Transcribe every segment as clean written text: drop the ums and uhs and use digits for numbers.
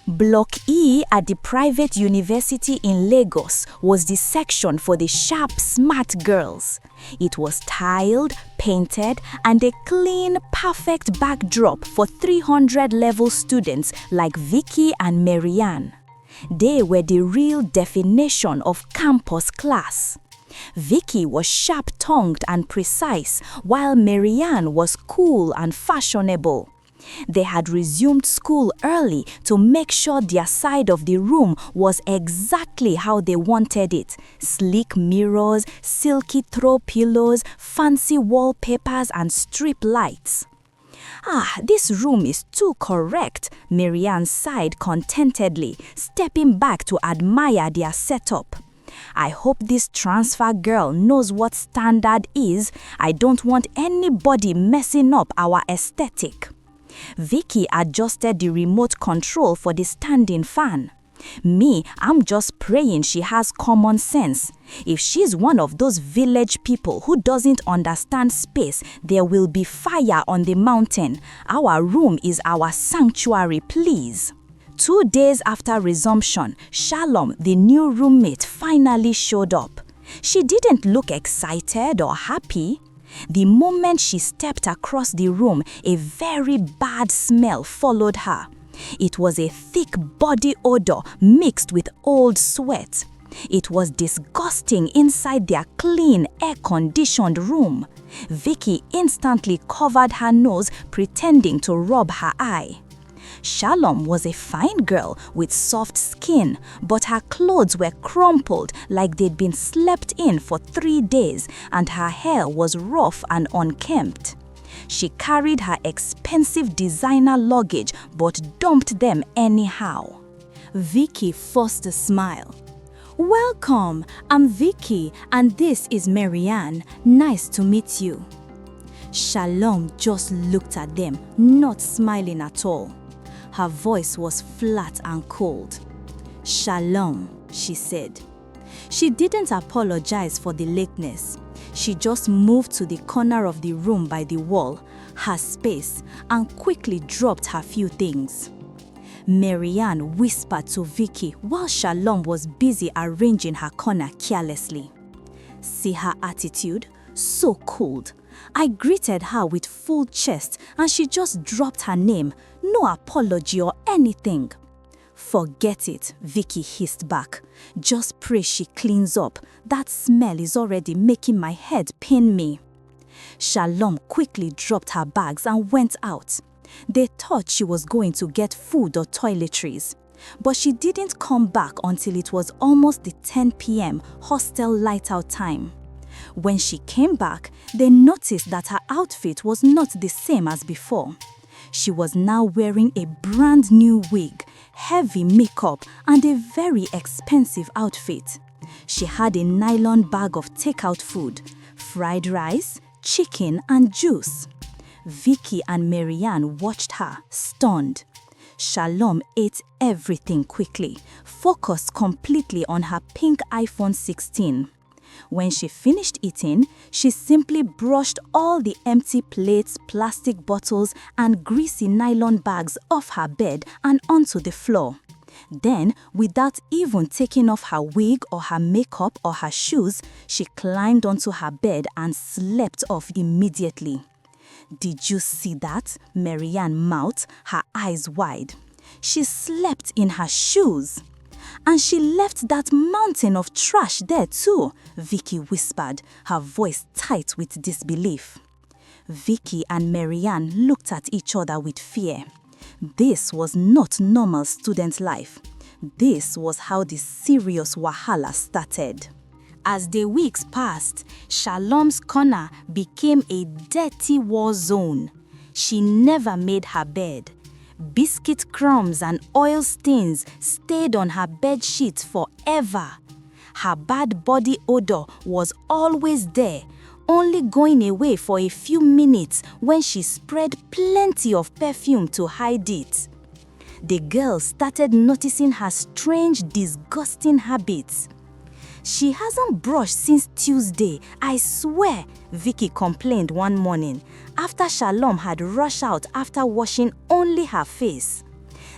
Block E at the private university in Lagos was the section for the sharp, smart girls. It was tiled, painted, and a clean, perfect backdrop for 300-level students like Vicky and Maryann. They were the real definition of campus class. Vicky was sharp-tongued and precise, while Maryann was cool and fashionable. They had resumed school early to make sure their side of the room was exactly how they wanted it. Sleek mirrors, silky throw pillows, fancy wallpapers, and strip lights. This room is too correct, Maryann sighed contentedly, stepping back to admire their setup. I hope this transfer girl knows what standard is. I don't want anybody messing up our aesthetic. Vicky adjusted the remote control for the standing fan. Me, I'm just praying she has common sense. If she's one of those village people who doesn't understand space, there will be fire on the mountain. Our room is our sanctuary, please. 2 days after resumption, Shallom, the new roommate, finally showed up. She didn't look excited or happy. The moment she stepped across the room, a very bad smell followed her. It was a thick body odor mixed with old sweat. It was disgusting inside their clean, air-conditioned room. Vicky instantly covered her nose, pretending to rub her eye. Shallom was a fine girl with soft skin, but her clothes were crumpled like they'd been slept in for 3 days, and her hair was rough and unkempt. She carried her expensive designer luggage but dumped them anyhow. Vicky forced a smile. "Welcome, I'm Vicky and this is Maryann. Nice to meet you." Shallom just looked at them, not smiling at all. Her voice was flat and cold. "Shalom," she said. She didn't apologize for the lateness. She just moved to the corner of the room by the wall, her space, and quickly dropped her few things. Maryann whispered to Vicky while Shallom was busy arranging her corner carelessly. See her attitude? So cold. I greeted her with full chest and she just dropped her name, no apology or anything. "Forget it," Vicky hissed back. "Just pray she cleans up. That smell is already making my head pain me." Shallom quickly dropped her bags and went out. They thought she was going to get food or toiletries, but she didn't come back until it was almost the 10 p.m. hostel light-out time. When she came back, they noticed that her outfit was not the same as before. She was now wearing a brand new wig, heavy makeup, and a very expensive outfit. She had a nylon bag of takeout food, fried rice, chicken, and juice. Vicky and Maryann watched her, stunned. Shallom ate everything quickly, focused completely on her pink iPhone 16. When she finished eating, she simply brushed all the empty plates, plastic bottles, and greasy nylon bags off her bed and onto the floor. Then, without even taking off her wig or her makeup or her shoes, she climbed onto her bed and slept off immediately. "Did you see that?" Maryann mouthed, her eyes wide. "She slept in her shoes." "And she left that mountain of trash there too," Vicky whispered, her voice tight with disbelief. Vicky and Maryann looked at each other with fear. This was not normal student life. This was how the serious wahala started. As the weeks passed, Shallom's corner became a dirty war zone. She never made her bed. Biscuit crumbs and oil stains stayed on her bed sheets forever. Her bad body odor was always there, only going away for a few minutes when she spread plenty of perfume to hide it. The girls started noticing her strange, disgusting habits. "She hasn't brushed since Tuesday, I swear," Vicky complained one morning, after Shallom had rushed out after washing only her face.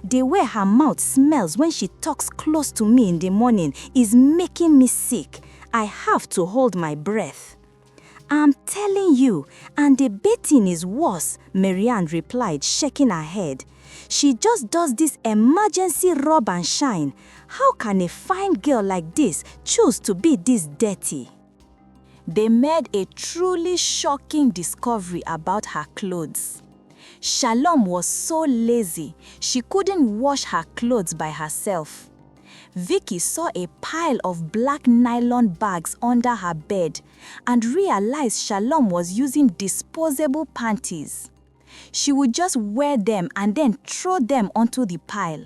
The way her mouth smells when she talks close to me in the morning is making me sick. I have to hold my breath. I'm telling you, and the beating is worse, Maryann replied, shaking her head. She just does this emergency rub and shine. How can a fine girl like this choose to be this dirty? They made a truly shocking discovery about her clothes. Shallom was so lazy, she couldn't wash her clothes by herself. Vicky saw a pile of black nylon bags under her bed and realized Shallom was using disposable panties. She would just wear them and then throw them onto the pile.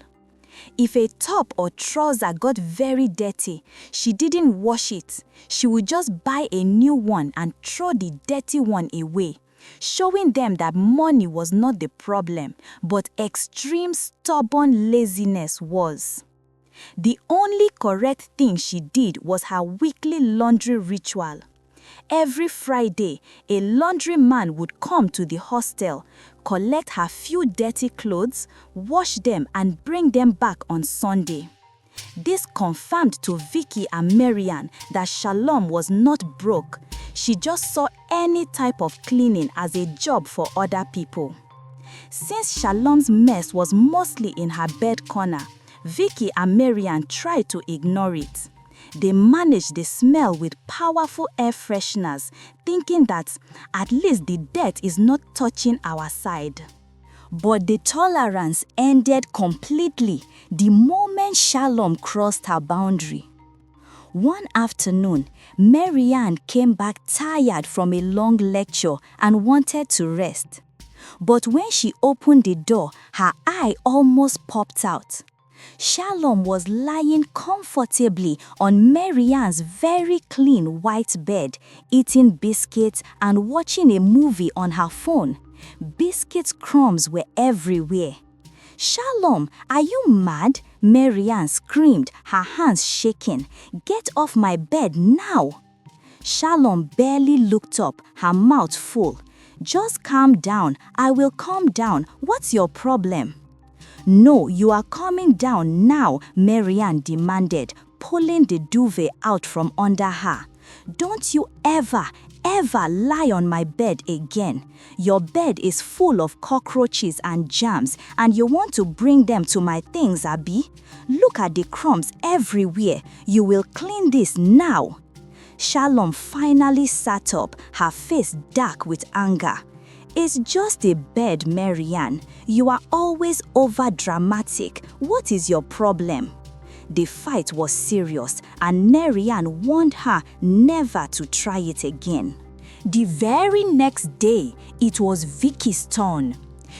If a top or trouser got very dirty, she didn't wash it. She would just buy a new one and throw the dirty one away, showing them that money was not the problem, but extreme stubborn laziness was. The only correct thing she did was her weekly laundry ritual. Every Friday, a laundryman would come to the hostel, collect her few dirty clothes, wash them and bring them back on Sunday. This confirmed to Vicky and Maryann that Shallom was not broke. She just saw any type of cleaning as a job for other people. Since Shallom's mess was mostly in her bed corner, Vicky and Maryann tried to ignore it. They managed the smell with powerful air fresheners, thinking that at least the dirt is not touching our side. But the tolerance ended completely the moment Shallom crossed her boundary. One afternoon, Maryann came back tired from a long lecture and wanted to rest. But when she opened the door, her eye almost popped out. Shallom was lying comfortably on Maryann's very clean white bed, eating biscuits and watching a movie on her phone. Biscuit crumbs were everywhere. "Shallom, are you mad?" Maryann screamed, her hands shaking. "Get off my bed now!" Shallom barely looked up, her mouth full. "Just calm down. I will calm down. What's your problem?" "No, you are coming down now," Maryann demanded, pulling the duvet out from under her. "Don't you ever lie on my bed again. Your bed is full of cockroaches and germs, and you want to bring them to my things, Abi? Look at the crumbs everywhere. You will clean this now." Shallom finally sat up, her face dark with anger. "It's just a bed, Maryann. You are always over-dramatic. What is your problem?" The fight was serious, and Maryann warned her never to try it again. The very next day, it was Vicky's turn.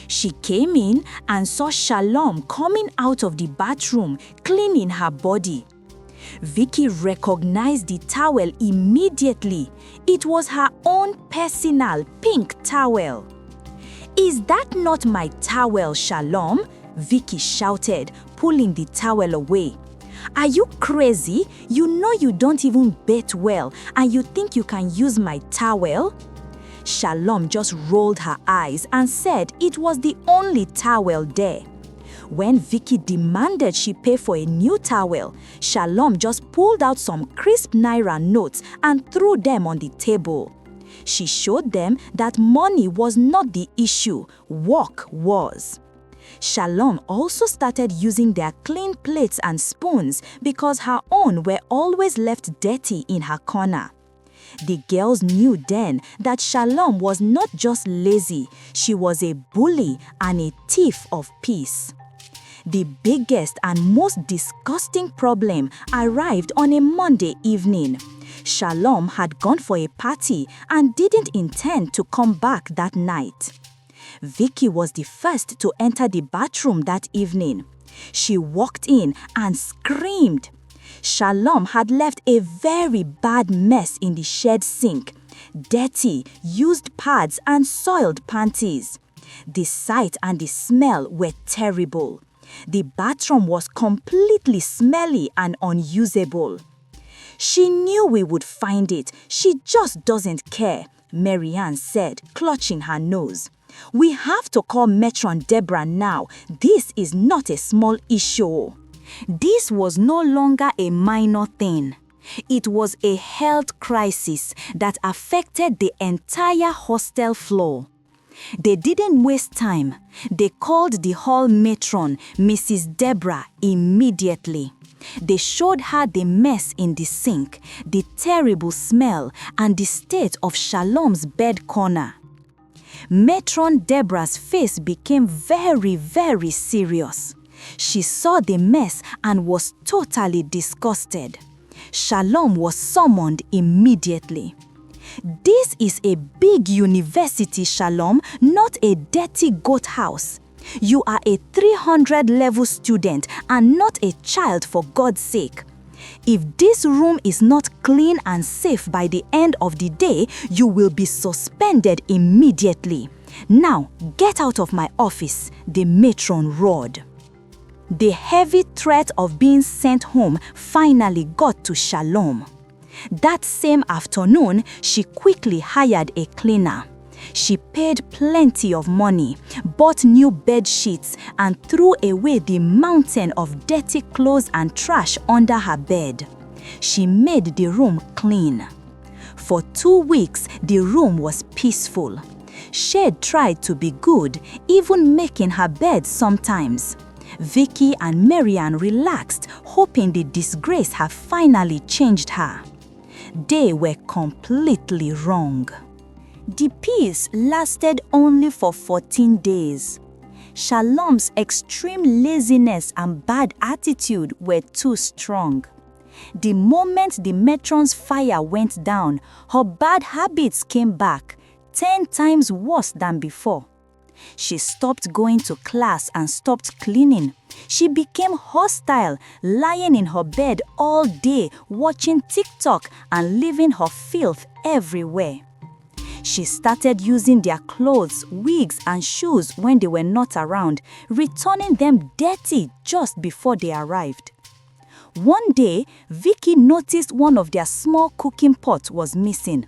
She came in and saw Shallom coming out of the bathroom, cleaning her body. Vicky recognized the towel immediately. It was her own personal pink towel. "Is that not my towel, Shallom?" Vicky shouted, pulling the towel away. "Are you crazy? You know you don't even bathe well, and you think you can use my towel?" Shallom just rolled her eyes and said it was the only towel there. When Vicky demanded she pay for a new towel, Shallom just pulled out some crisp naira notes and threw them on the table. She showed them that money was not the issue, work was. Shallom also started using their clean plates and spoons because her own were always left dirty in her corner. The girls knew then that Shallom was not just lazy, she was a bully and a thief of peace. The biggest and most disgusting problem arrived on a Monday evening. Shallom had gone for a party and didn't intend to come back that night. Vicky was the first to enter the bathroom that evening. She walked in and screamed. Shallom had left a very bad mess in the shared sink. Dirty, used pads and soiled panties. The sight and the smell were terrible. The bathroom was completely smelly and unusable. "She knew we would find it. She just doesn't care," Maryann said, clutching her nose. We have to call Matron Deborah now. This is not a small issue. This was no longer a minor thing. It was a health crisis that affected the entire hostel floor. They didn't waste time. They called the hall matron, Mrs. Deborah, immediately. They showed her the mess in the sink, the terrible smell, and the state of Shalom's bed corner. Matron Deborah's face became very, very serious. She saw the mess and was totally disgusted. Shalom was summoned immediately. This is a big university, Shallom, not a dirty goat house. You are a 300-level student and not a child, for God's sake. If this room is not clean and safe by the end of the day, you will be suspended immediately. Now, get out of my office, the matron roared. The heavy threat of being sent home finally got to Shalom. That same afternoon, she quickly hired a cleaner. She paid plenty of money, bought new bed sheets, and threw away the mountain of dirty clothes and trash under her bed. She made the room clean. For 2 weeks, the room was peaceful. Shade tried to be good, even making her bed sometimes. Vicky and Maryann relaxed, hoping the disgrace had finally changed her. They were completely wrong. The peace lasted only for 14 days. Shalom's extreme laziness and bad attitude were too strong. The moment the matron's fire went down, her bad habits came back, 10 times worse than before. She stopped going to class and stopped cleaning. She became hostile, lying in her bed all day, watching TikTok and leaving her filth everywhere. She started using their clothes, wigs, and shoes when they were not around, returning them dirty just before they arrived. One day, Vicky noticed one of their small cooking pots was missing.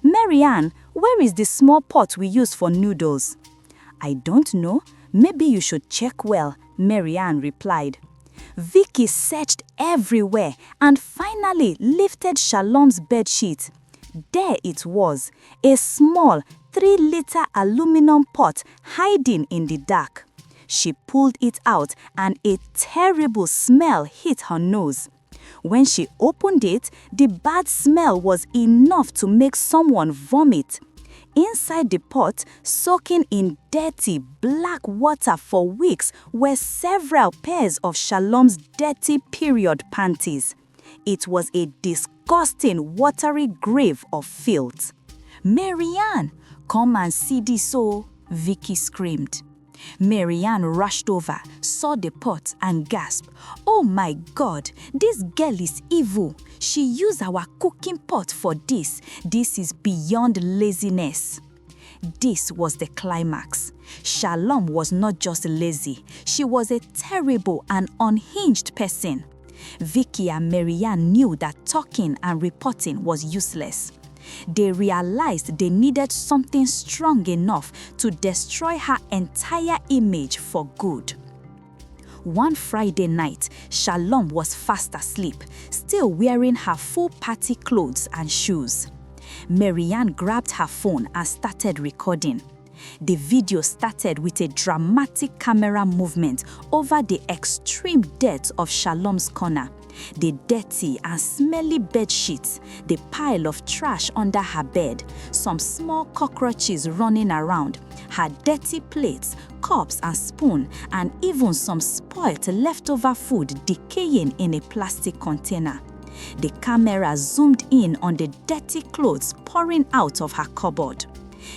"Maryann, where is the small pot we use for noodles?" "I don't know. Maybe you should check well," Maryann replied. Vicky searched everywhere and finally lifted Shalom's bedsheet. There it was, a small 3-liter aluminum pot hiding in the dark. She pulled it out and a terrible smell hit her nose. When she opened it, the bad smell was enough to make someone vomit. Inside the pot, soaking in dirty black water for weeks, were several pairs of Shalom's dirty period panties. It was a disgusting, watery grave of filth. "Maryann, come and see this, oh," Vicky screamed. Maryann rushed over, saw the pot and gasped. "Oh my God, this girl is evil. She used our cooking pot for this. This is beyond laziness." This was the climax. Shalom was not just lazy. She was a terrible and unhinged person. Vicky and Maryann knew that talking and reporting was useless. They realized they needed something strong enough to destroy her entire image for good. One Friday night, Shalom was fast asleep, still wearing her full party clothes and shoes. Maryann grabbed her phone and started recording. The video started with a dramatic camera movement over the extreme dirt of Shalom's corner, the dirty and smelly bed sheets, the pile of trash under her bed, some small cockroaches running around, her dirty plates, cups and spoon, and even some spoiled leftover food decaying in a plastic container. The camera zoomed in on the dirty clothes pouring out of her cupboard.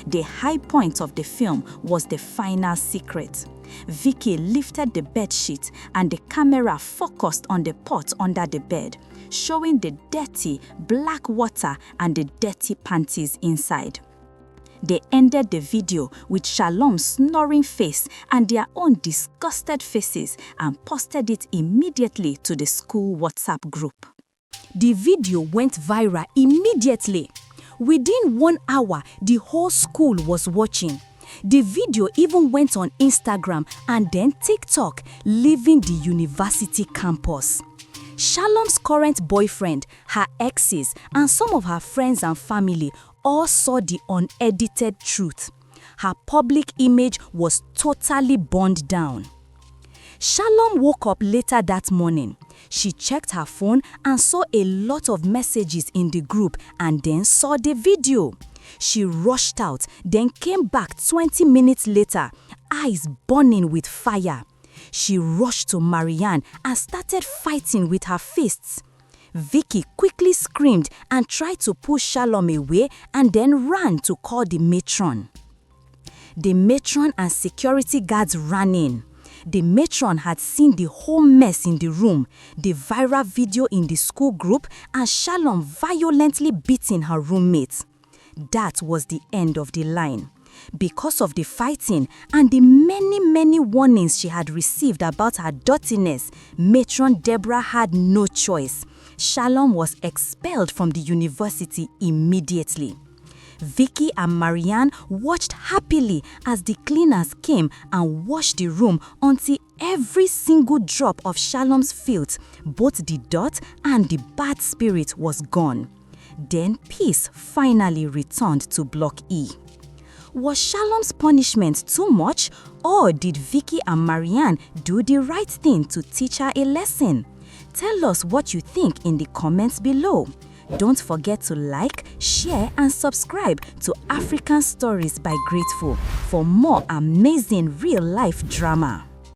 The high point of the film was the final secret. Vicky lifted the bedsheet and the camera focused on the pot under the bed, showing the dirty black water and the dirty panties inside. They ended the video with Shalom's snoring face and their own disgusted faces and posted it immediately to the school WhatsApp group. The video went viral immediately. Within 1 hour, the whole school was watching. The video even went on Instagram and then TikTok, leaving the university campus. Shallom's current boyfriend, her exes, and some of her friends and family all saw the unedited truth. Her public image was totally burned down. Shallom woke up later that morning. She checked her phone and saw a lot of messages in the group and then saw the video. She rushed out, then came back 20 minutes later, eyes burning with fire. She rushed to Maryann and started fighting with her fists. Vicky quickly screamed and tried to push Shallom away and then ran to call the matron. The matron and security guards ran in. The matron had seen the whole mess in the room, the viral video in the school group, and Shallom violently beating her roommate. That was the end of the line. Because of the fighting and the many warnings she had received about her dirtiness, Matron Deborah had no choice. Shallom was expelled from the university immediately. Vicky and Maryann watched happily as the cleaners came and washed the room until every single drop of Shallom's filth, both the dirt and the bad spirit, was gone. Then peace finally returned to Block E. Was Shallom's punishment too much, or did Vicky and Maryann do the right thing to teach her a lesson? Tell us what you think in the comments below. Don't forget to like, share and subscribe to African Stories by Grateful for more amazing real-life drama.